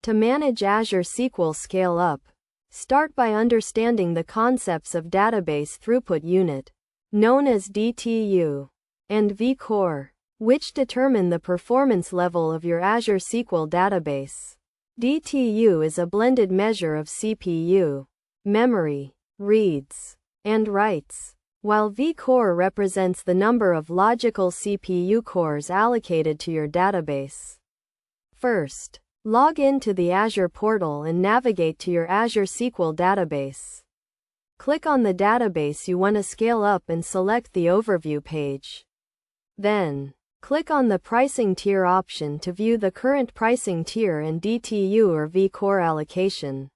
To manage Azure SQL scale-up, start by understanding the concepts of Database Throughput Unit, known as DTU, and vCore, which determine the performance level of your Azure SQL database. DTU is a blended measure of CPU, memory, reads, and writes, while vCore represents the number of logical CPU cores allocated to your database. First, log in to the Azure portal and navigate to your Azure SQL database. Click on the database you want to scale up and select the Overview page. Then, click on the Pricing Tier option to view the current pricing tier and DTU or vCore allocation.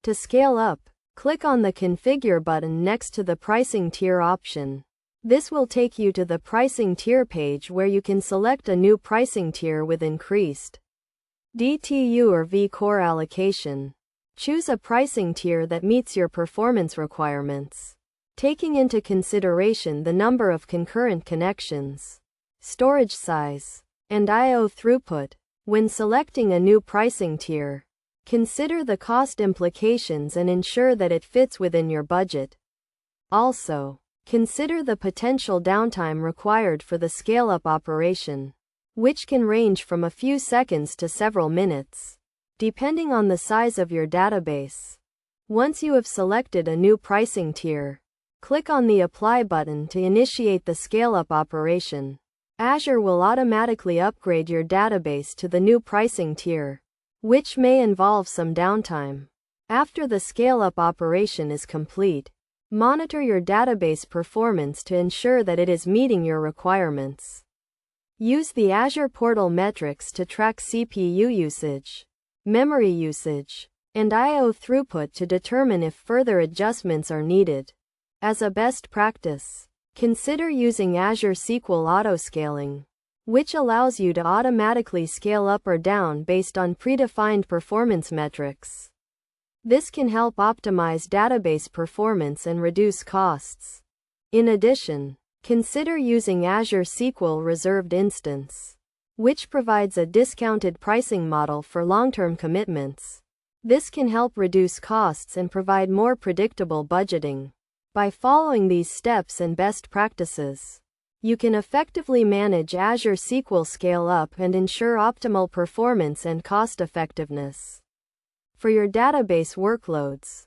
To scale up, click on the Configure button next to the Pricing Tier option. This will take you to the Pricing Tier page where you can select a new pricing tier with increased DTU or vCore allocation. Choose a pricing tier that meets your performance requirements, taking into consideration the number of concurrent connections, storage size, and I/O throughput. When selecting a new pricing tier, consider the cost implications and ensure that it fits within your budget. Also, consider the potential downtime required for the scale-up operation, which can range from a few seconds to several minutes, depending on the size of your database. Once you have selected a new pricing tier, click on the Apply button to initiate the scale-up operation. Azure will automatically upgrade your database to the new pricing tier, which may involve some downtime. After the scale-up operation is complete, monitor your database performance to ensure that it is meeting your requirements. Use the Azure Portal metrics to track CPU usage, memory usage, and I/O throughput to determine if further adjustments are needed. As a best practice, consider using Azure SQL autoscaling, which allows you to automatically scale up or down based on predefined performance metrics. This can help optimize database performance and reduce costs. In addition, consider using Azure SQL Reserved Instance, which provides a discounted pricing model for long-term commitments. This can help reduce costs and provide more predictable budgeting. By following these steps and best practices, you can effectively manage Azure SQL scale-up and ensure optimal performance and cost-effectiveness for your database workloads.